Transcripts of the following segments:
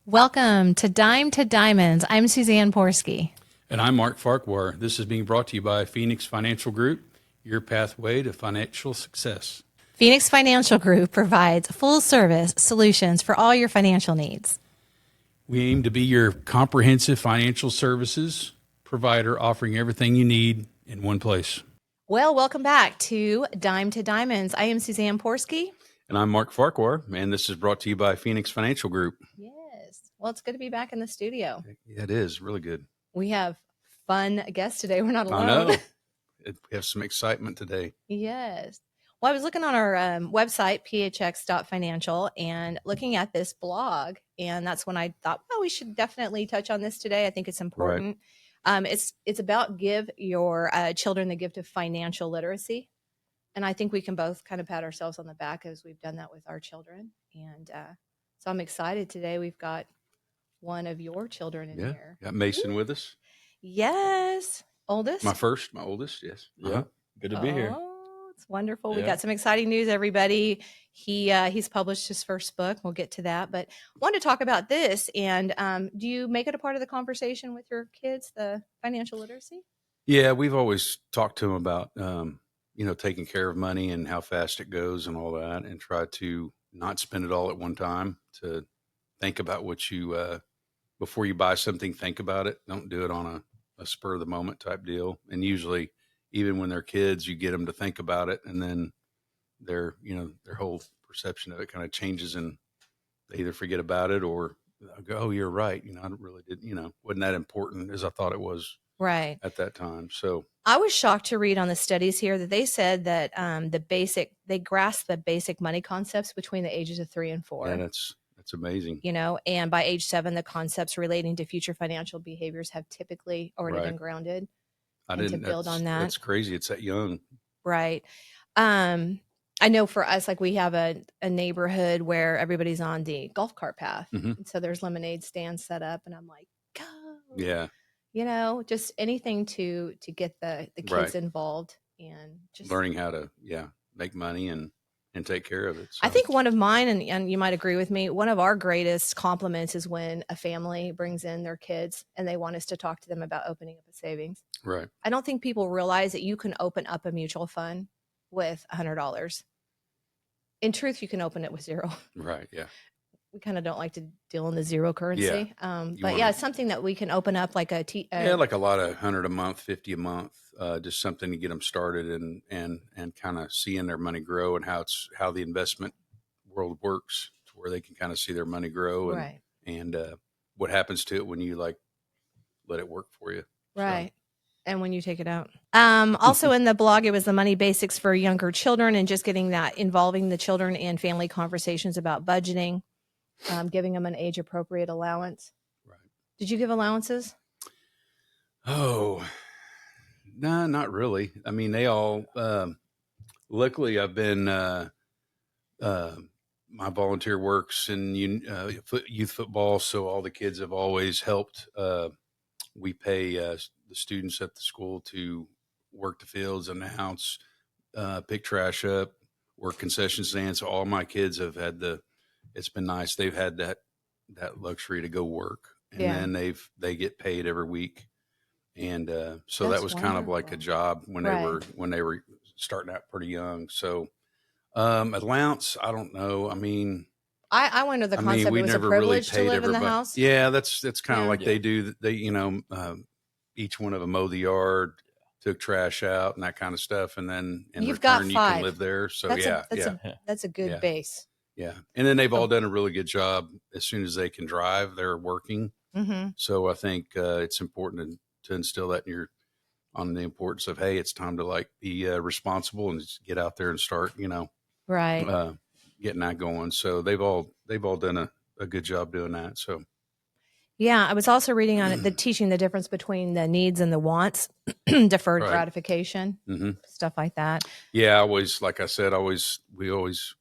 Welcome to Dime to Diamonds. I'm Suzanne Porske. And I'm Mark Farquhar. This is being brought to you by Phoenix Financial Group, your pathway to financial success. Phoenix Financial Group provides full-service solutions for all your financial needs. We aim to be your comprehensive financial services provider, offering everything you need in one place. Well, welcome back to Dime to Diamonds. I am Suzanne Porske. And I'm Mark Farquhar, and this is brought to you by Phoenix Financial Group. Yes. Well, it's good to be back in the studio. Yeah, it is really good. We have fun guests today. We're not alone. I know. We have some excitement today. Yes. Well, I was looking on our website, phx.financial, and looking at this blog, and that's when I thought, well, we should definitely touch on this today. I think it's important. Right. It's about give your children the gift of financial literacy. And I think we can both kind of pat ourselves on the back as we've done that with our children. And so I'm excited today. We've got one of your children in here. Got Mason with us. Yes. Oldest? My oldest, yes. Yeah. Good to be here. Oh, it's wonderful. Yeah. We got some exciting news, everybody. He's published his first book. We'll get to that. But I wanted to talk about this. And do you make it a part of the conversation with your kids, the financial literacy? Yeah, we've always talked to them about taking care of money and how fast it goes and all that, and try to not spend it all at one time, to think about what you, before you buy something, think about it. Don't do it on a spur of the moment type deal. And usually, even when they're kids, you get them to think about it, and then their whole perception of it kind of changes, and they either forget about it or go, oh, you're right. I really didn't, wasn't that important as I thought it was. Right. At that time. So I was shocked to read on the studies here that they said that they grasp the basic money concepts between the ages of 3 and 4. Yeah, that's amazing. And by age 7, the concepts relating to future financial behaviors have typically already been grounded. To build on that. That's crazy. It's that young. Right. I know for us, like, we have a neighborhood where everybody's on the golf cart path. Mm-hmm. And so there's lemonade stands set up, and I'm like, go. Yeah. Just anything to get the kids involved and just learning how to make money and take care of it. So. I think one of mine, and you might agree with me, one of our greatest compliments is when a family brings in their kids and they want us to talk to them about opening up a savings. Right. I don't think people realize that you can open up a mutual fund with $100. In truth, you can open it with $0. Right. Yeah. We kind of don't like to deal in the zero currency. It's something that we can open up like like a lot of 100 a month, 50 a month, just something to get them started and kind of seeing their money grow, and how the investment world works, to where they can kind of see their money grow and what happens to it when you let it work for you. Right. So. And when you take it out. Also in the blog, it was the money basics for younger children, and just getting that, involving the children in family conversations about budgeting. Giving them an age-appropriate allowance. Right. Did you give allowances? Oh, no, not really. I mean, they all. Luckily, I've been. My volunteer works in youth football, so all the kids have always helped. We pay the students at the school to work the fields, announce, pick trash up, work concession stands. So all my kids have had it's been nice. They've had that luxury to go work, and then they get paid every week. And so that was kind of like a job when they were starting out pretty young. So allowance, I don't know. I mean, I went to the concept it was a privilege to live in the house. Yeah, that's kind of like they do. They each one of them mow the yard, took trash out, and that kind of stuff, and then in return you can live there. So that's a good base. Yeah. And then they've all done a really good job. As soon as they can drive, they're working. Mm-hmm. So I think it's important to instill that on the importance of, hey, it's time to be responsible and just get out there and start, getting that going. So they've all done a good job doing that. So. Yeah. I was also reading on it, teaching the difference between the needs and the wants, deferred gratification, stuff like that. Yeah. Like I said,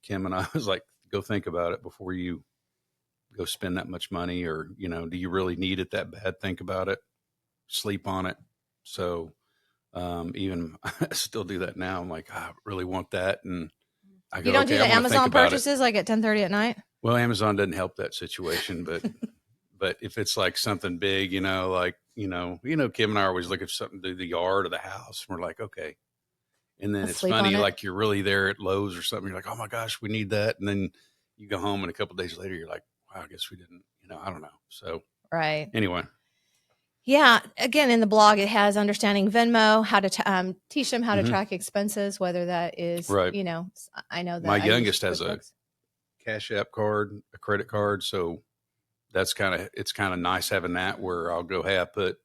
Kim and I was like, go think about it before you go spend that much money, or, do you really need it that bad? Think about it, sleep on it. So, even I still do that now. I'm like, I really want that. And I go, you don't do the Amazon purchases like at 10:30 at night? Well, Amazon doesn't help that situation, but But if it's like something big, like, Kim and I always look at something to the yard or the house. And we're like, okay. And then Let's it's sleep on funny, it. like you're really there at Lowe's or something. You're like, oh my gosh, we need that. And then you go home and a couple of days later, you're like, wow, I guess we didn't, I don't know. So Right. anyway. Yeah. Again, in the blog, it has understanding Venmo, how to teach them how to track expenses, whether that is, Right. I know that My I use youngest has a QuickBooks. Cash App card, a credit card. So it's kind of nice having that where I'll go, hey, I put,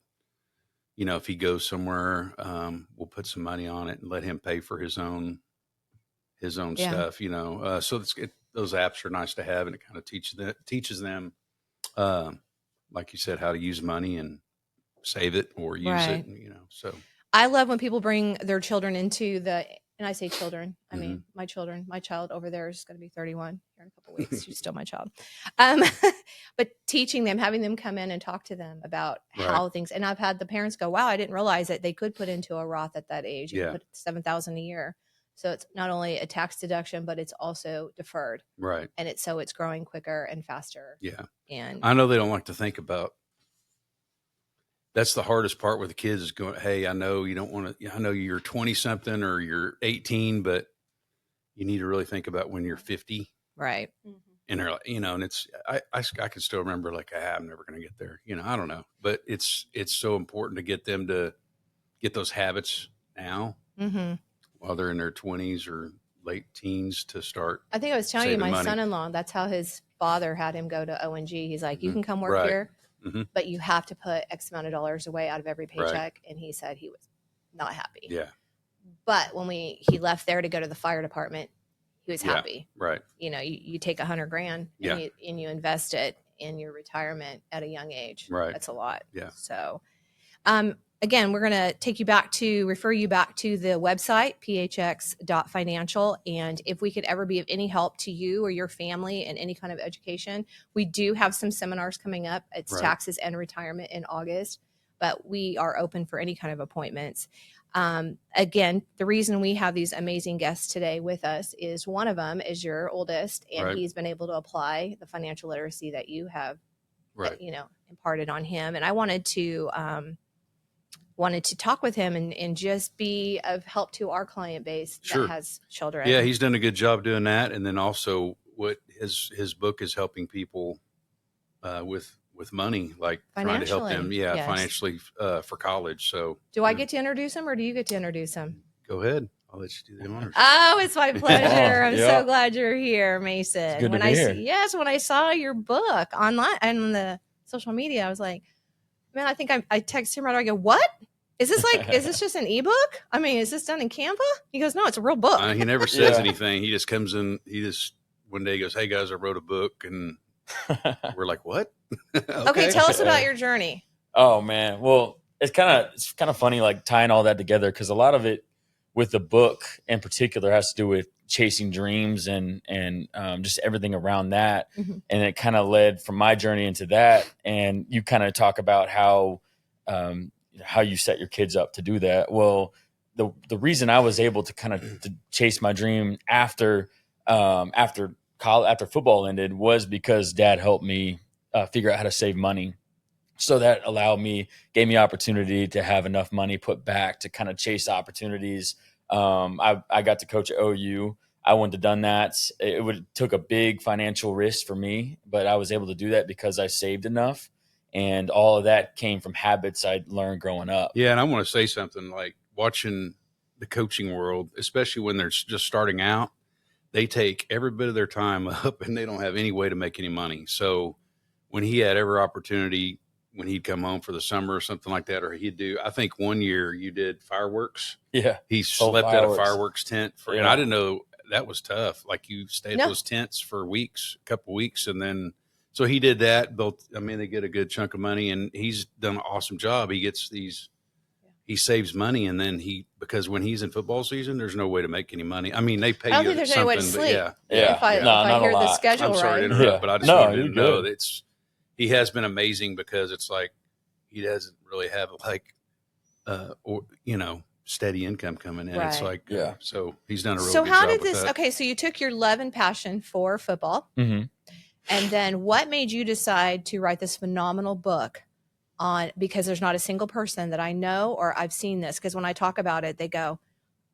if he goes somewhere, we'll put some money on it and let him pay for his own Yeah. stuff, so those apps are nice to have, and it kind of teaches them, like you said, how to use money and save it or use it, Right. so. I love when people bring their children into and I say children, I mean, my child over there is going to be 31 here in a couple of weeks. She's still my child. But teaching them, having them come in and talk to them about how things, and I've had the parents go, wow, I didn't realize that they could put into a Roth at that age. You can put $7,000 a year. So it's not only a tax deduction, but it's also deferred. Right. And it's growing quicker and faster. Yeah. And I know they don't like to think about, that's the hardest part with the kids is going, hey, I know you don't want to, I know you're 20 something or you're 18, but you need to really think about when you're 50. Right. And they're like, and it's, I can still remember like, I'm never going to get there. I don't know, but it's so important to get them to get those habits now while they're in their 20s or late teens to start. I think I was telling you, my money. son-in-law, that's how his father had him go to ONG. He's like, you can come work here, but you have to put X amount of dollars away out of every paycheck. And he said he was not happy. Yeah. But when he left there to go to the fire department, he was happy. Right. You take $100,000 and you invest it in your retirement at a young age. Right. That's a lot. Yeah. So, again, we're going to refer you back to the website, phx.financial. And if we could ever be of any help to you or your family in any kind of education, we do have some seminars coming up. It's taxes and retirement in August, but we are open for any kind of appointments. Again, the reason we have these amazing guests today with us is one of them is your oldest, and he's been able to apply the financial literacy that you have, imparted on him. And I wanted to talk with him and just be of help to our client base that has children. Yeah, he's done a good job doing that. And then also what his book is helping people with money, like trying to help them, financially for college. So do I get to introduce him or do you get to introduce him? Go ahead. I'll let you do the honors. Oh, it's my pleasure. I'm so glad you're here, Mason. It's good to be here. When I saw your book online and on the social media, I was like, man, I think I texted him right away. I go, what? Is this just an ebook? I mean, is this done in Canva? He goes, no, it's a real book. He never says anything. He just comes in. One day goes, hey guys, I wrote a book, and we're like, what? Okay, tell us about your journey. Oh man. Well, it's kind of funny, like tying all that together. Cause a lot of it with the book in particular has to do with chasing dreams and just everything around that. And it kind of led from my journey into that. And you kind of talk about how you set your kids up to do that. Well, the reason I was able to kind of to chase my dream after football ended was because Dad helped me figure out how to save money. So that gave me opportunity to have enough money put back to kind of chase opportunities. I got to coach at OU. I wouldn't have done that. It took a big financial risk for me, but I was able to do that because I saved enough. And all of that came from habits I learned growing up. Yeah. And I want to say something, like watching the coaching world, especially when they're just starting out, they take every bit of their time up and they don't have any way to make any money. So when he had every opportunity, when he'd come home for the summer or something like that, or he'd do, I think one year you did fireworks. Yeah. He slept at a fireworks tent and I didn't know that was tough. Like you stayed at those tents for a couple weeks. And then, so he did that, they get a good chunk of money, and he's done an awesome job. He gets he saves money, and then because when he's in football season, there's no way to make any money. I mean, they pay you. I don't think there's any way to sleep. If I hear the schedule I'm sorry right. to interrupt, but I just wanted you to know that he has been amazing, because it's like he doesn't really have steady income coming in. Right. It's like, so he's done a really good job. So how did this? Okay, so you took your love and passion for football. And then what made you decide to write this phenomenal book on, because there's not a single person that I know or I've seen this, because when I talk about it, they go,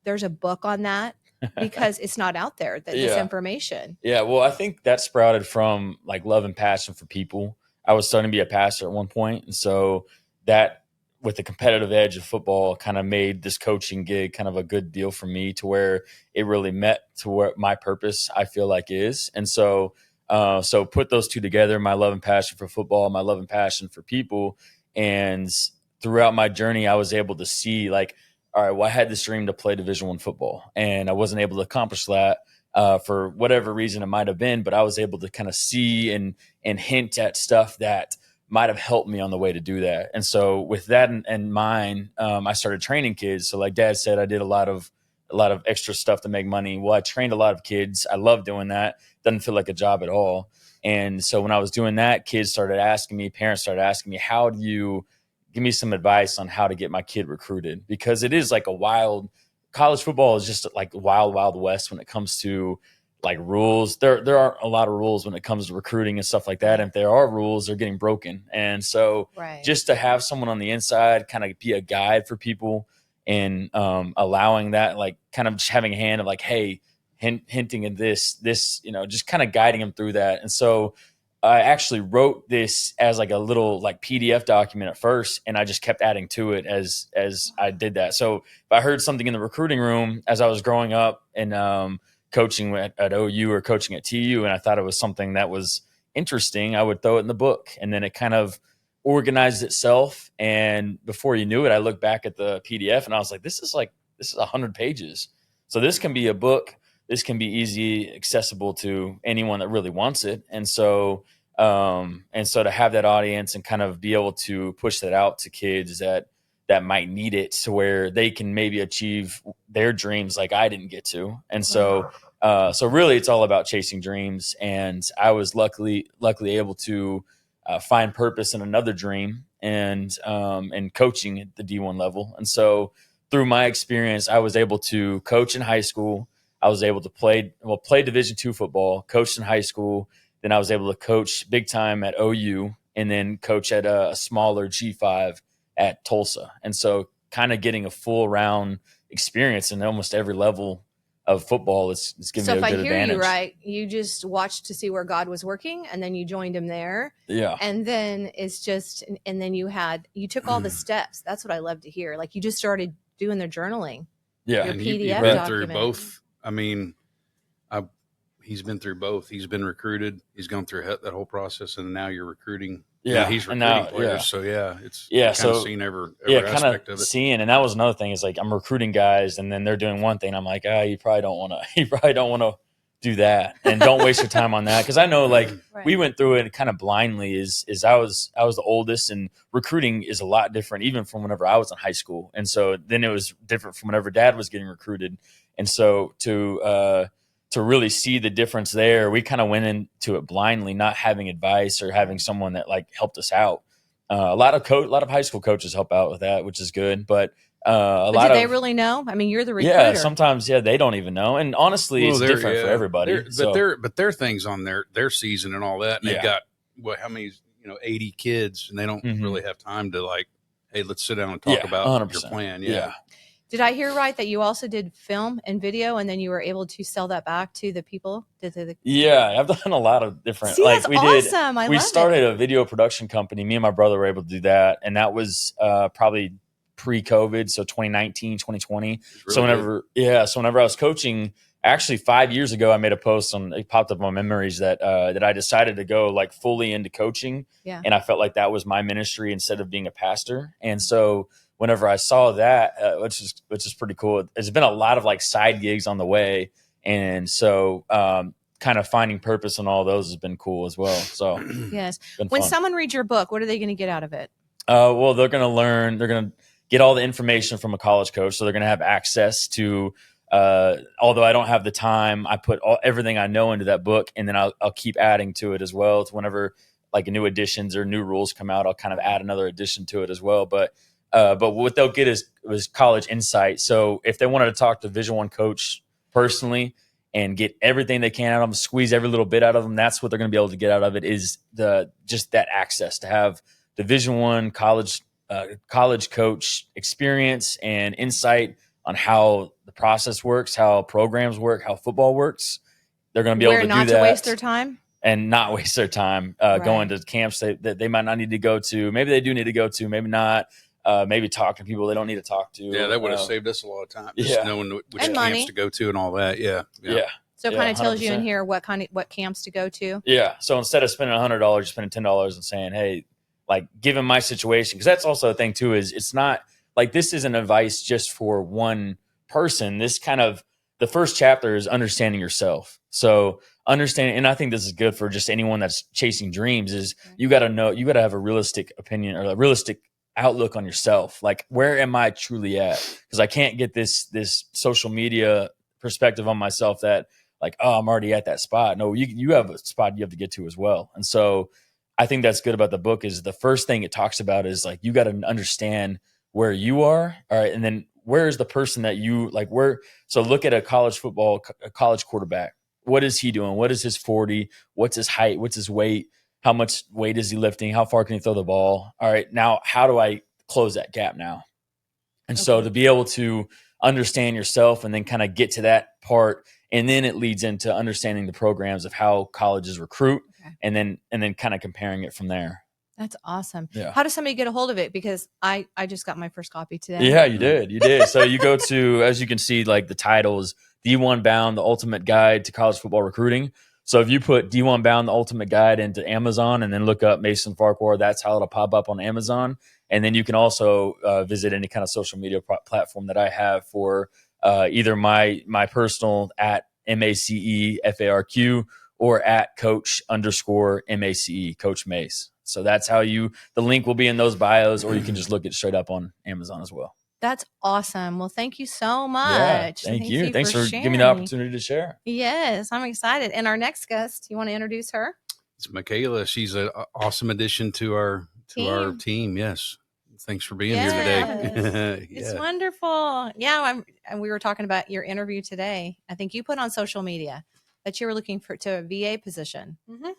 there's a book on that, because it's not out there, that this information. Yeah. Well, I think that sprouted from like love and passion for people. I was starting to be a pastor at one point, and so that, with the competitive edge of football, kind of made this coaching gig kind of a good deal for me, to where it really met to what my purpose, I feel like, is. And so so put those two together, my love and passion for football, my love and passion for people. And throughout my journey, I was able to see, like, all right, well, I had this dream to play Division I football, and I wasn't able to accomplish that for whatever reason it might have been, but I was able to kind of see and hint at stuff that might have helped me on the way to do that. And so with that in mind, I started training kids. So like Dad said, I did a lot of extra stuff to make money. Well, I trained a lot of kids. I love doing that. Doesn't feel like a job at all. And so when I was doing that, kids started asking me, parents started asking me, how do you give me some advice on how to get my kid recruited? Because it is like a wild, college football is just like wild, wild west when it comes to like rules. There aren't a lot of rules when it comes to recruiting and stuff like that. And if there are rules, they're getting broken. And so just to have someone on the inside kind of be a guide for people, and allowing that, like kind of just having a hand of like, hey, hinting at this, just kind of guiding them through that. And so I actually wrote this as like a little like PDF document at first, and I just kept adding to it as I did that. So if I heard something in the recruiting room as I was growing up and coaching at OU or coaching at TU, and I thought it was something that was interesting, I would throw it in the book, and then it kind of organized itself. And before you knew it, I looked back at the PDF and I was like, this is 100 pages. So this can be a book. This can be easy accessible to anyone that really wants it. And so to have that audience and kind of be able to push that out to kids that might need it, to where they can maybe achieve their dreams like I didn't get to. And so really it's all about chasing dreams. And I was luckily able to find purpose in another dream, and coaching at the D1 level. And so through my experience, I was able to coach in high school. I was able to play Division II football, coached in high school. Then I was able to coach big time at OU, and then coach at a smaller G5 at Tulsa. And so kind of getting a full round experience in almost every level of football is giving me a good advantage. So if I hear you right, you just watched to see where God was working, and then you joined him there. Yeah. And then and then you took all the steps. That's what I love to hear. Like, you just started doing the journaling. Yeah. Your and PDF you've been document. through both. I mean, he's been through both. He's been recruited. He's gone through that whole process, and now you're recruiting. Yeah, he's recruiting players. So it's kind of seeing every aspect of it. Seeing, and that was another thing. Is like I'm recruiting guys, and then they're doing one thing. I'm like, you probably don't want to do that, and don't waste your time on that, because I know like we went through it kind of blindly. Is I was the oldest, and recruiting is a lot different even from whenever I was in high school, and so then it was different from whenever Dad was getting recruited, and so to really see the difference there, we kind of went into it blindly, not having advice or having someone that like helped us out. A lot of high school coaches help out with that, which is good. But do they really know? I mean, you're the recruiter. Yeah, sometimes they don't even know. And honestly, it's different for everybody. But their things on their season and all that. And they've got how many 80 kids, and they don't really have time to like, hey, let's sit down and talk about 100%. Your plan. Yeah. Did I hear right that you also did film and video, and then you were able to sell that back to the people? Yeah, I've done a lot of different. See, that's awesome. We started a video production company. Me and my brother were able to do that, and that was probably pre-COVID, so 2019, 2020. So whenever I was coaching, actually 5 years ago, I made a post it popped up on my memories that I decided to go like fully into coaching, and I felt like that was my ministry instead of being a pastor, and so. Whenever I saw that, which is pretty cool, there's been a lot of like side gigs on the way, and so kind of finding purpose in all those has been cool as well. So yes, when someone reads your book, what are they going to get out of it? Well, they're going to learn. They're going to get all the information from a college coach, so they're going to have access to. Although I don't have the time, I put everything I know into that book, and then I'll keep adding to it as well. To whenever like new additions or new rules come out, I'll kind of add another addition to it as well. But what they'll get was college insight. So if they wanted to talk to Division I coach personally and get everything they can out of them, squeeze every little bit out of them. That's what they're going to be able to get out of it, is just that access to have Division I college coach experience and insight on how the process works, how programs work, how football works. They're going to be able to do that. Where not to waste their time? And not waste their time going to camps that they might not need to go to. Maybe they do need to go to, maybe not. Maybe talk to people they don't need to talk to. Yeah, that would have saved us a lot of time. Just knowing which camps money to go to and all that. Yeah. So it kind of tells you in here what camps to go to. Yeah. So instead of spending $100, you're spending $10 and saying, hey, like, given my situation, because that's also a thing too, is it's not like this isn't advice just for one person. This kind of, the first chapter is understanding yourself. So understanding, and I think this is good for just anyone that's chasing dreams, is you got to have a realistic opinion or a realistic outlook on yourself. Like, where am I truly at? Because I can't get this social media perspective on myself that like, oh, I'm already at that spot. No, you have a spot you have to get to as well. And so I think that's good about the book, is the first thing it talks about is like, you got to understand where you are. All right. And then where is the person that you like, so look at a college quarterback. What is he doing? What is his 40? What's his height? What's his weight? How much weight is he lifting? How far can he throw the ball? All right. Now, how do I close that gap now? And so to be able to understand yourself and then kind of get to that part, and then it leads into understanding the programs of how colleges recruit, and then kind of comparing it from there. That's awesome. Yeah. How does somebody get a hold of it? Because I just got my first copy today. Yeah, you did. So you go to, as you can see, like the title is D1 Bound, the Ultimate Guide to College Football Recruiting. So if you put D1 Bound, the Ultimate Guide into Amazon and then look up Mason Farquhar, that's how it'll pop up on Amazon. And then you can also visit any kind of social media platform that I have for either my personal at MACEFARQ or at coach_MACE, Coach Mace. So that's how the link will be in those bios, or you can just look it straight up on Amazon as well. That's awesome. Well, thank you so much. Yeah, thank you. Thanks for giving me the opportunity to share. Yes, I'm excited. And our next guest, you want to introduce her? It's Michaela. She's an awesome addition to our team. Yes. Thanks for being here today. It's wonderful. Yeah, and we were talking about your interview today. I think you put on social media that you were looking to a VA position. Mm-hmm.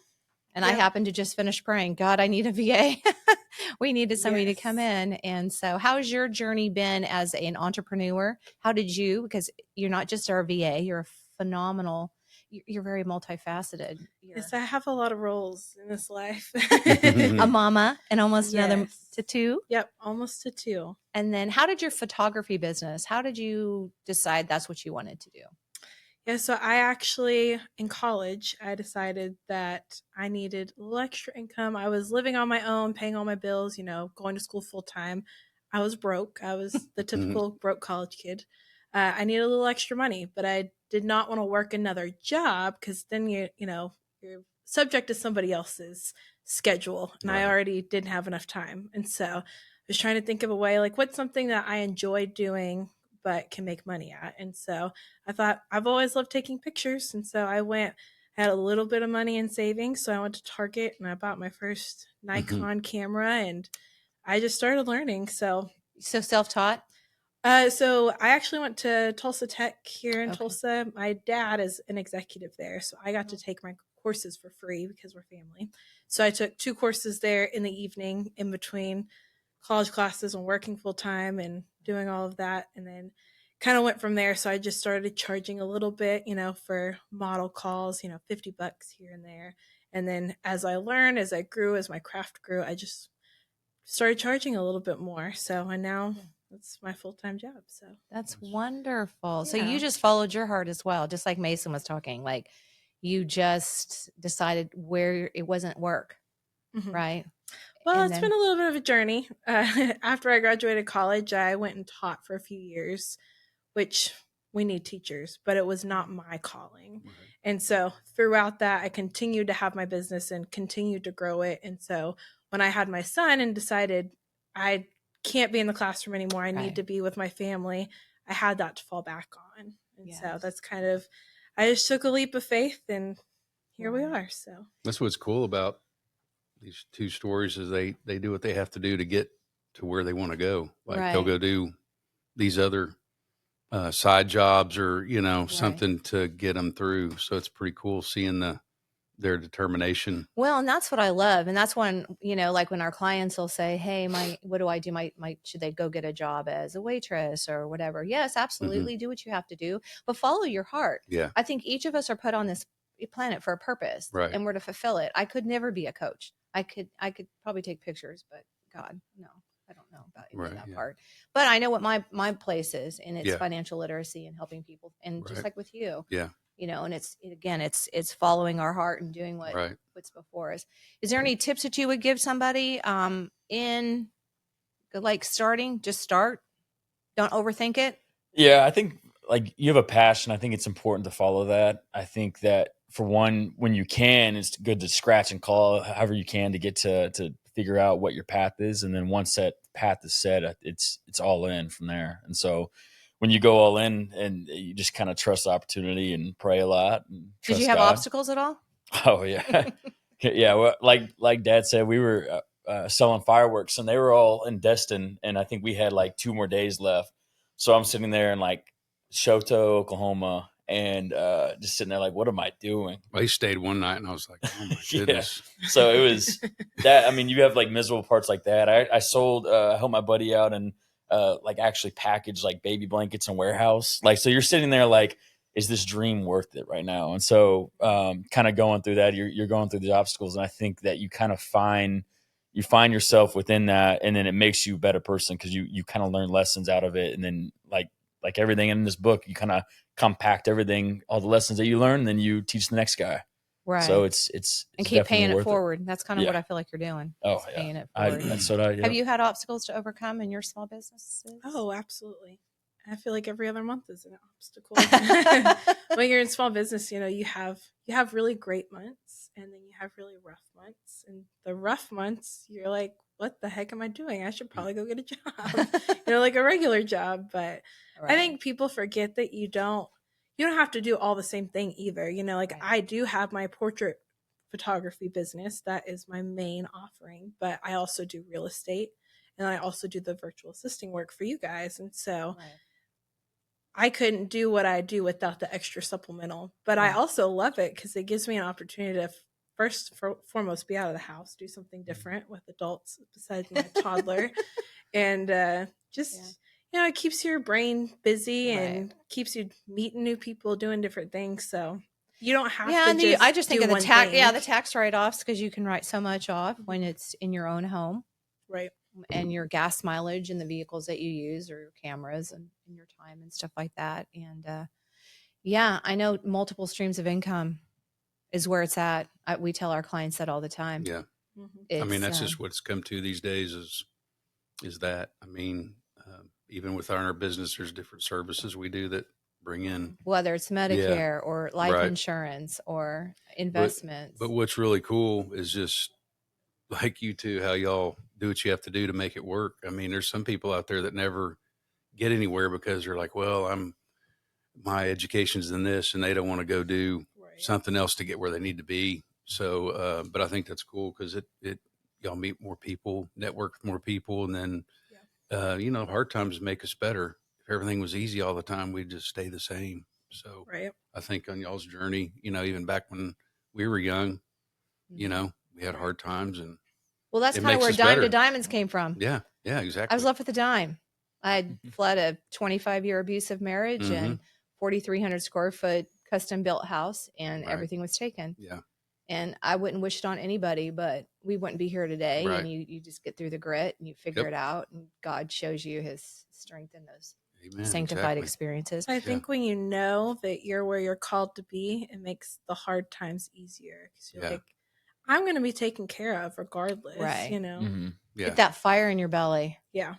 And I happened to just finish praying, God, I need a VA. We needed somebody to come in. And so how's your journey been as an entrepreneur? How did you, because you're not just our VA, you're a phenomenal, you're very multifaceted. Yes, I have a lot of roles in this life. A mama and almost another to two. Yep, almost to two. And then how did your photography business, how did you decide that's what you wanted to do? Yeah, so I actually, in college, I decided that I needed a little extra income. I was living on my own, paying all my bills, going to school full time. I was broke. I was the typical broke college kid. I needed a little extra money, but I did not want to work another job because then you're subject to somebody else's schedule, and I already didn't have enough time. And so I was trying to think of a way, like, what's something that I enjoy doing but can make money at. And so I thought, I've always loved taking pictures. And so I had a little bit of money in savings. So I went to Target and I bought my first Nikon camera, and I just started learning. So self-taught? So I actually went to Tulsa Tech here in Tulsa. My dad is an executive there. So I got to take my courses for free because we're family. So I took 2 courses there in the evening in between college classes and working full time and doing all of that, and then kind of went from there. So I just started charging a little bit, for model calls, $50 here and there. And then as I learned, as I grew, as my craft grew, I just started charging a little bit more. So, and now that's my full-time job. So that's wonderful. Yeah. So you just followed your heart as well, just like Mason was talking, like you just decided where it wasn't work, right? Well, it's been a little bit of a journey. After I graduated college, I went and taught for a few years, which we need teachers, but it was not my calling. Right. And so throughout that, I continued to have my business and continued to grow it. And so when I had my son and decided I can't be in the classroom anymore, I need to be with my family, I had that to fall back on. And so that's kind of, I just took a leap of faith, and here we are. So that's what's cool about these 2 stories, is they do what they have to do to get to where they want to go. Like they'll go do these other side jobs or, Right. something to get them through. So it's pretty cool seeing their determination. Well, and that's what I love. And that's when, like when our clients will say, hey, what do I do? Should they go get a job as a waitress or whatever? Yes, absolutely. Do what you have to do, but follow your heart. Yeah. I think each of us are put on this planet for a purpose, Right. and we're to fulfill it. I could never be a coach. I could probably take pictures, but God, no, I don't know about any of that part. But I know what my place is, and it's financial literacy and helping people. And just like with you. Yeah. And it's following our heart and doing what's before us. Is there any tips that you would give somebody in like starting? Just start. Don't overthink it. Yeah, I think like you have a passion. I think it's important to follow that. I think that for one, when you can, it's good to scratch and claw however you can to get to figure out what your path is. And then once that path is set, it's all in from there. And so when you go all in and you just kind of trust the opportunity and pray a lot. And Did you have God. Obstacles at all? Oh yeah. Yeah. Well, like Dad said, we were selling fireworks and they were all in Destin. And I think we had like 2 more days left. So I'm sitting there in like Shoto, Oklahoma, and just sitting there like, what am I doing? I stayed one night and I was like, oh my goodness. So it was that. I mean, you have like miserable parts like that. I sold, helped my buddy out and like actually packaged like baby blankets and warehouse. Like, so you're sitting there like, is this dream worth it right now? And so kind of going through that, you're going through the obstacles. And I think that you kind of find yourself within that, and then it makes you a better person because you kind of learn lessons out of it. And then like everything in this book, you kind of compact everything, all the lessons that you learn, and then you teach the next guy. Right. So it's and keep paying it forward. That's kind of what I feel like you're doing. Oh, yeah. Paying it forward. That's what I. Yeah. Have you had obstacles to overcome in your small businesses? Oh, absolutely. I feel like every other month is an obstacle. When you're in small business, you have really great months, and then you have really rough months. And the rough months, you're like, what the heck am I doing? I should probably go get a job, like a regular job. But I think people forget that you don't have to do all the same thing either. Like I do have my portrait photography business. That is my main offering, but I also do real estate, and I also do the virtual assisting work for you guys. And so I couldn't do what I do without the extra supplemental, but I also love it because it gives me an opportunity to foremost be out of the house, do something different with adults besides my toddler, and it keeps your brain busy and keeps you meeting new people, doing different things. So you don't have to. I just think of the tax. Yeah, the tax write-offs, because you can write so much off when it's in your own home, right? And your gas mileage and the vehicles that you use, or your cameras and your time and stuff like that. And I know multiple streams of income is where it's at. We tell our clients that all the time. Yeah. I mean, that's just what it's come to these days is that, I mean, even with our business, there's different services we do that bring in, whether it's Medicare or life insurance or investments. But what's really cool is just like you two, how y'all do what you have to do to make it work. I mean, there's some people out there that never get anywhere because they're like, well, my education's in this, and they don't want to go do something else to get where they need to be. So, but I think that's cool because y'all meet more people, network with more people, and then, hard times make us better. If everything was easy all the time, we'd just stay the same. So I think on y'all's journey, even back when we were young, we had hard times, and well, that's kind of where Dime to Diamonds came from. Yeah, exactly. I was left with a dime. I had fled a 25-year abusive marriage and 4,300 square foot custom built house, and everything was taken. Yeah. And I wouldn't wish it on anybody, but we wouldn't be here today. And you just get through the grit and you figure it out, and God shows you his strength in those sanctified experiences. I think when you know that you're where you're called to be, it makes the hard times easier, because you're like, I'm going to be taken care of regardless, Get that fire in your belly. Yeah.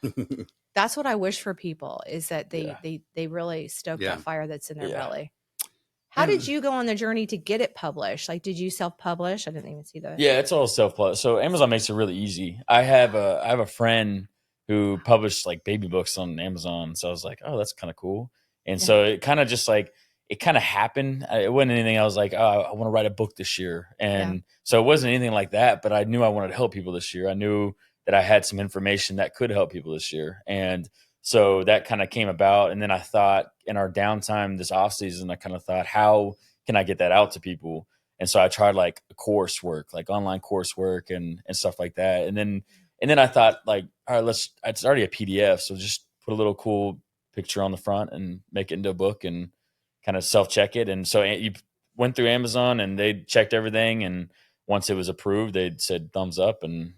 That's what I wish for people, is that they really stoke that fire that's in their belly. How did you go on the journey to get it published? Like, did you self-publish? I didn't even see that. Yeah, it's all self-published. So Amazon makes it really easy. I have a friend who published like baby books on Amazon. So I was like, oh, that's kind of cool. And so it kind of just like, it kind of happened. It wasn't anything I was like, oh, I want to write a book this year. And so it wasn't anything like that, but I knew I wanted to help people this year. I knew that I had some information that could help people this year. And So that kind of came about. And then I thought in our downtime this off season, I kind of thought, how can I get that out to people? And so I tried like coursework, like online coursework and stuff like that. And then I thought like, all right, it's already a PDF. So just put a little cool picture on the front and make it into a book and kind of self-check it. And so you went through Amazon and they checked everything. And once it was approved, they said thumbs up and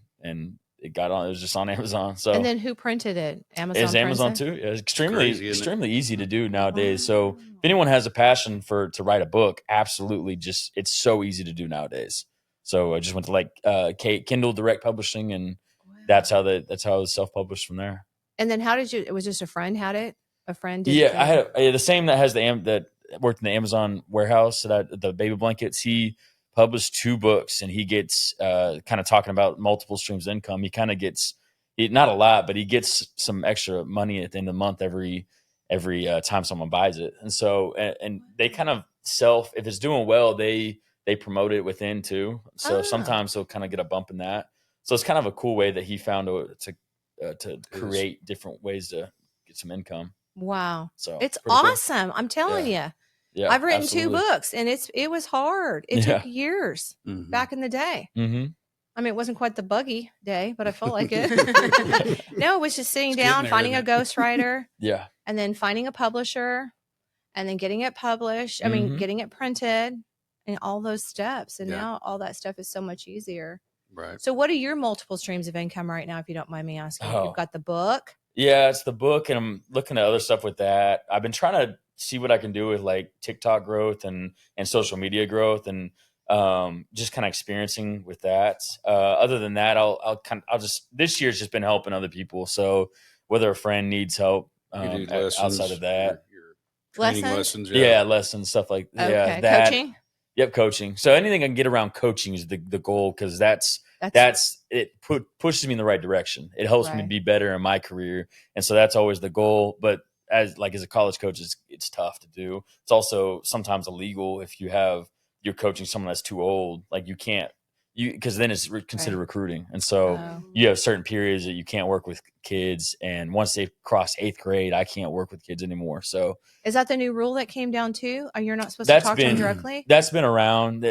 it was just on Amazon. So And then who printed it? Amazon. It's Amazon too. Yeah, it's extremely easy to do nowadays. So if anyone has a passion to write a book, absolutely, it's so easy to do nowadays. So I just went to like Kindle Direct Publishing, and that's how it was self-published from there. And then how did you? It was just a friend had it. A friend did. Yeah, I had the same that has that worked in the Amazon warehouse. The baby blankets. He published 2 books, and he gets kind of talking about multiple streams of income. He kind of gets not a lot, but he gets some extra money at the end of the month every time someone buys it. And so and they kind of if it's doing well, they promote it within too. So sometimes he'll kind of get a bump in that. So it's kind of a cool way that he found to create different ways to get some income. Wow. So it's awesome. Cool. I'm telling you. Yeah, I've written 2 books, and it was hard. It took years Mm-hmm. back in the day. Mm-hmm. I mean, it wasn't quite the buggy day, but I felt like it. No, it was just sitting down, finding a ghostwriter, and then finding a publisher, and then getting it published. I mean, getting it printed, and all those steps. And now all that stuff is so much easier. Right. So, what are your multiple streams of income right now, if you don't mind me asking? You've got the book. Yeah, it's the book, and I'm looking at other stuff with that. I've been trying to see what I can do with like TikTok growth and social media growth, and just kind of experiencing with that. Other than that, I'll just, this year's just been helping other people. So whether a friend needs help outside of that, your training lessons, lessons, stuff like that. Coaching. Yep, coaching. So anything I can get around coaching is the goal, because that's it pushes me in the right direction. It helps me be better in my career, and so that's always the goal. But as a college coach, it's tough to do. It's also sometimes illegal if you're coaching someone that's too old. Like you can't, because then it's considered recruiting, and so you have certain periods that you can't work with kids. And once they cross 8th grade, I can't work with kids anymore. So is that the new rule that came down too? You're not supposed to talk to them directly? That's been around.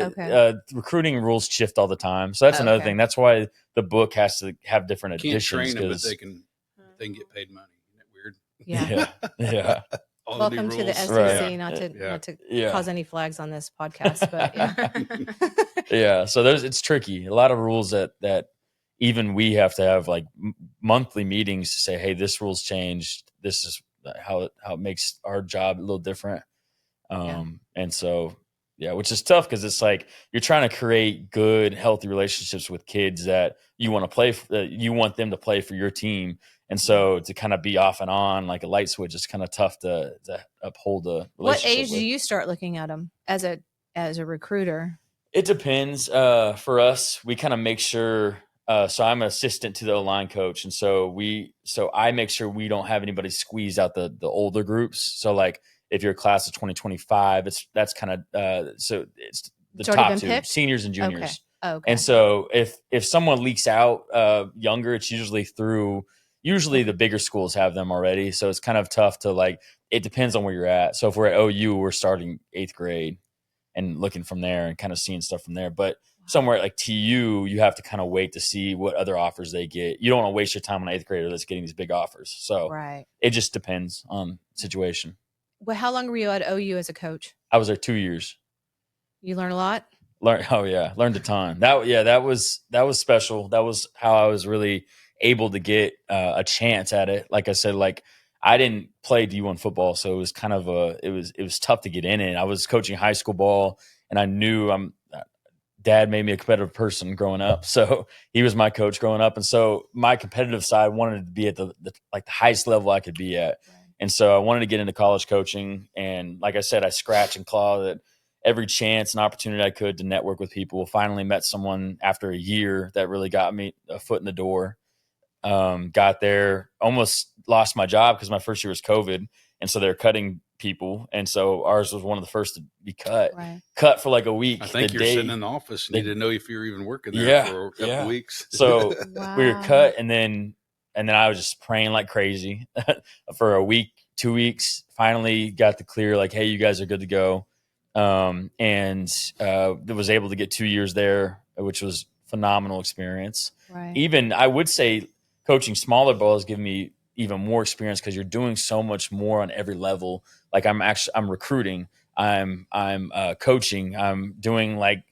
Recruiting rules shift all the time. So that's another thing. That's why the book has to have different editions. Can't train them, but they can get paid money. Isn't that weird? Yeah. Yeah. Welcome to the SEC. Not to cause any flags on this podcast, but yeah. So it's tricky. A lot of rules that even we have to have like monthly meetings to say, hey, this rule's changed. This is how it makes our job a little different. And so, which is tough, because it's like you're trying to create good, healthy relationships with kids that you want to play. You want them to play for your team. And so to kind of be off and on like a light switch, it's kind of tough to uphold a relationship. What age do you start looking at them as a recruiter? It depends. For us, we kind of make sure. So I'm an assistant to the O-line coach, and so I make sure we don't have anybody squeeze out the older groups. So like if you're a class of 2025, that's kind of so it's the top 2 seniors and juniors. Okay. And so if someone leaks out younger, it's usually the bigger schools have them already. So it's kind of tough to it depends on where you're at. So if we're at OU, we're starting 8th grade and looking from there and kind of seeing stuff from there. But somewhere like TU, you have to kind of wait to see what other offers they get. You don't want to waste your time on an 8th grader that's getting these big offers. So it just depends on situation. Well, how long were you at OU as a coach? I was there 2 years. You learn a lot? Learned a ton. That was special. That was how I was really able to get a chance at it. Like I said, I didn't play D1 football, so it was kind of it was tough to get in it. I was coaching high school ball, and I knew Dad made me a competitive person growing up, so he was my coach growing up, and so my competitive side wanted to be at the highest level I could be at, and so I wanted to get into college coaching. And like I said, I scratch and claw at every chance and opportunity I could to network with people. Finally met someone after a year that really got me a foot in the door. Got there, almost lost my job because my first year was COVID, and so they're cutting people, and so ours was one of the first to be cut. Cut for like a week. I think you're sitting in the office and you didn't know if you were even working there for a couple weeks. So we were cut, and then and then I was just praying like crazy for a week, 2 weeks. Finally got the clear, like, hey, you guys are good to go. And was able to get 2 years there, which was phenomenal experience. Right. Even I would say coaching smaller ball has given me even more experience because you're doing so much more on every level. Like I'm recruiting, I'm coaching, I'm doing like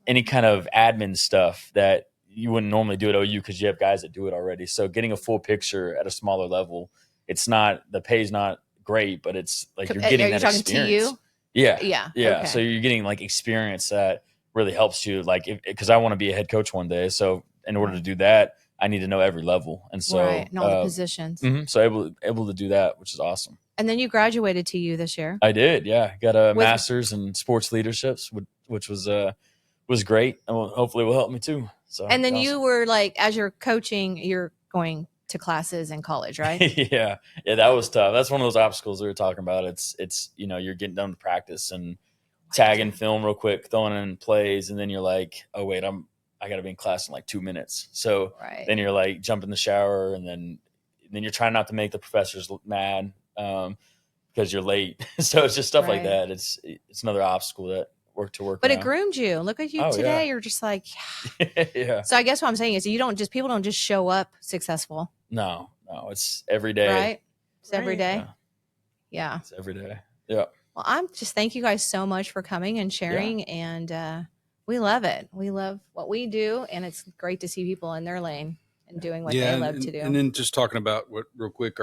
any kind of admin stuff that you wouldn't normally do at OU because you have guys that do it already. So getting a full picture at a smaller level, it's not, the pay's not great, but it's like you're getting that experience. Yeah. Okay. So you're getting like experience that really helps you, like, because I want to be a head coach one day. So in order to do that, I need to know every level. And so and all the positions. So able to do that, which is awesome. And then you graduated to U this year. I did. Yeah. Got a master's in sports leaderships, which was great. And hopefully will help me too. So, and then you were like, as you're coaching, you're going to classes in college, right? Yeah, that was tough. That's one of those obstacles we were talking about. It's you're getting done with practice and tagging film real quick, throwing in plays, and then you're like, oh wait, I got to be in class in like 2 minutes. So then you're like, jump in the shower, and then you're trying not to make the professors mad because you're late. So it's just stuff like that. It's another obstacle that work around. It groomed you. Look at you today. Yeah. You're just like, yeah. So I guess what I'm saying is people don't just show up successful. No, it's every day. Right. It's every day. Yeah. It's every day. Yeah. Well, I'm just, thank you guys so much for coming and sharing. Yeah. And we love it. We love what we do. And it's great to see people in their lane and doing what they love to do. And then just talking about real quick,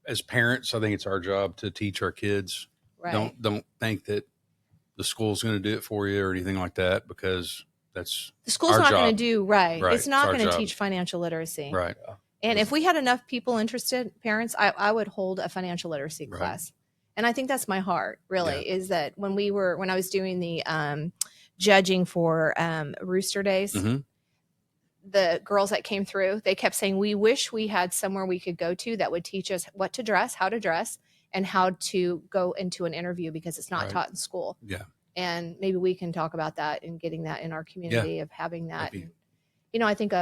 as parents, I think it's our job to teach our kids. Right. Don't think that the school's going to do it for you or anything like that, because that's the school's not going to do right. It's not going to job. Teach financial literacy. Right. And if we had enough people interested, parents, I would hold a financial literacy class. And I think that's my heart, really, is that when I was doing the judging for Rooster Days, the girls that came through, they kept saying, we wish we had somewhere we could go to that would teach us what to dress, how to dress, and how to go into an interview, because it's not taught in school. Yeah. And maybe we can talk about that and getting that in our community of having that. And, I think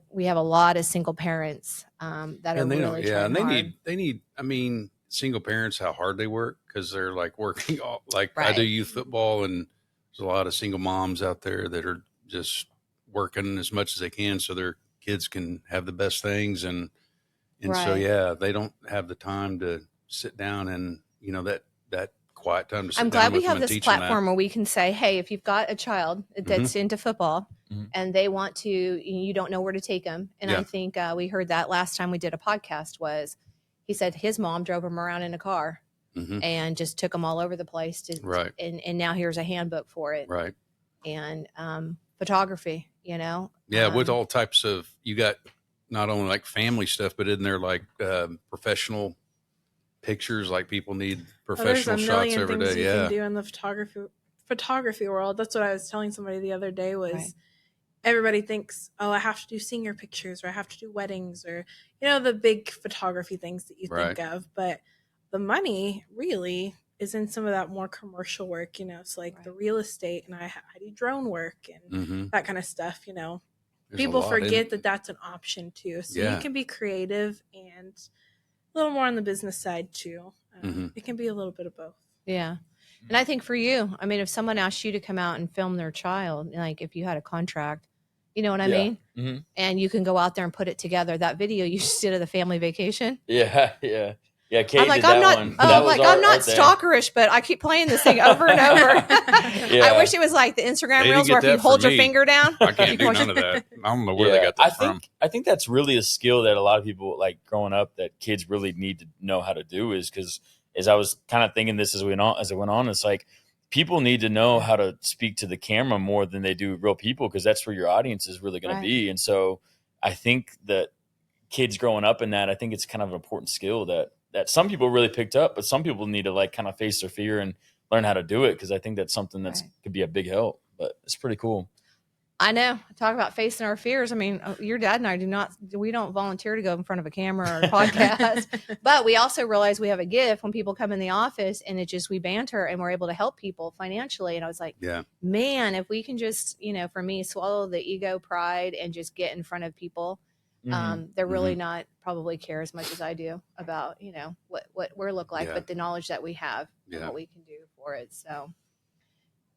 we have a lot of single parents that are really trying hard. They need, I mean, single parents, how hard they work, because they're like working all, like I do youth football, and there's a lot of single moms out there that are just working as much as they can so their kids can have the best things. And so, they don't have the time to sit down and, that quiet time to sit down. I'm glad we have this platform where we can say, hey, if you've got a child that's into football and they want to, you don't know where to take them. And I think we heard that last time we did a podcast was, he said his mom drove him around in a car and just took him all over the place. And now here's a handbook for it. Right. And photography, with all types of, you got not only like family stuff, but in there like professional pictures, like people need professional shots every day. You can do in the photography world. That's what I was telling somebody the other day was everybody thinks, oh, I have to do senior pictures, or I have to do weddings, or, the big photography things that you think of. But the money really is in some of that more commercial work, so like the real estate, and I do drone work and that kind of stuff, There's people forget that that's an option too. So you can be creative and a little more on the business side too. It can be a little bit of both. Yeah. And I think for you, I mean, if someone asked you to come out and film their child, like if you had a contract, you know what I mean? And you can go out there and put it together. That video you just did of the family vacation. Yeah. Kate I'm like, did that one. I'm not stalkerish, but I keep playing this thing over and over. I wish it was like the Instagram reels where if you hold your finger down. I can't do none of that. I don't know where they got that from. I think that's really a skill that a lot of people, like growing up, that kids really need to know how to do, is because as I was kind of thinking this as it went on, it's like people need to know how to speak to the camera more than they do real people, because that's where your audience is really going to be. And so I think that kids growing up in that, I think it's kind of an important skill that some people really picked up, but some people need to like kind of face their fear and learn how to do it, because I think that's something that's could be a big help. But it's pretty cool. I know. Talk about facing our fears. I mean, your dad and I we don't volunteer to go in front of a camera or a podcast, but we also realize we have a gift when people come in the office, and we banter and we're able to help people financially. And I was like, man, if we can just, for me, swallow the ego, pride, and just get in front of people. They're really not probably care as much as I do about, what we look like, Yeah. but the knowledge that we have and Yeah. what we can do for it. So,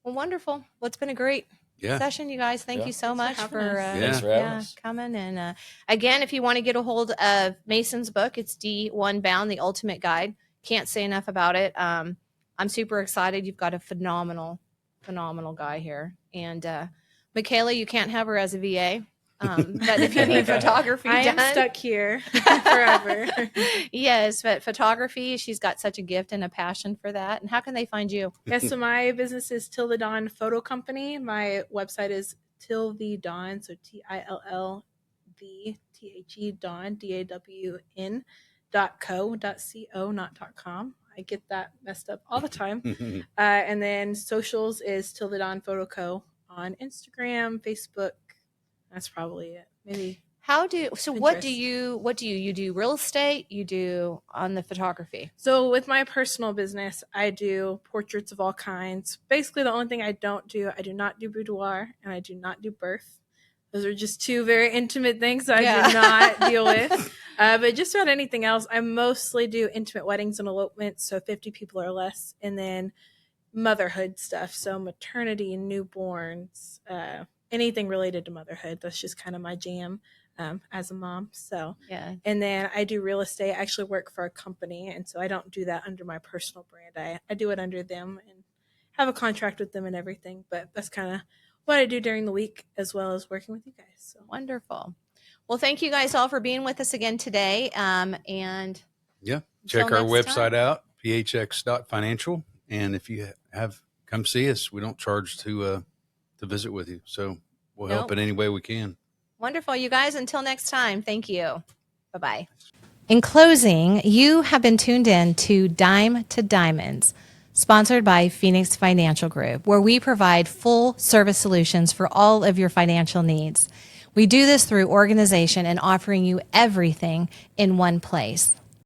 well, wonderful. Well, it's been a great Yeah. session, you guys. Thank you so much Thanks for for, having us. Thanks for having us. coming. And again, if you want to get a hold of Mason's book, it's D1 Bound, The Ultimate Guide. Can't say enough about it. I'm super excited. You've got a phenomenal guy here. And Michaela, you can't have her as a VA. But if you need photography I am done, stuck here forever. yes, but photography, she's got such a gift and a passion for that. And how can they find you? Yeah, so my business is Till the Dawn Photo Company. My website is Till the Dawn, so TILLTHE Dawn DAWN.co, not .com. I get that messed up all the time. And then socials is Till the Dawn Photo Co. on Instagram, Facebook. That's probably it. Maybe. What do you do real estate? You do on the photography? So with my personal business, I do portraits of all kinds. Basically, the only thing I do not do boudoir, and I do not do birth. Those are just two very intimate things that I do not deal with. But just about anything else, I mostly do intimate weddings and elopements, so 50 people or less, and then motherhood stuff, so maternity, newborns, anything related to motherhood. That's just kind of my jam as a mom. So, yeah. And then I do real estate. I actually work for a company, and so I don't do that under my personal brand. I do it under them and have a contract with them and everything. But that's kind of what I do during the week, as well as working with you guys. So wonderful. Well, thank you guys all for being with us again today. And yeah, check our website out, phx.financial. And if you come see us. We don't charge to visit with you. So we'll help in any way we can. Wonderful, you guys. Until next time, thank you. Bye-bye. In closing, you have been tuned in to Dime to Diamonds, sponsored by Phoenix Financial Group, where we provide full service solutions for all of your financial needs. We do this through organization and offering you everything in one place.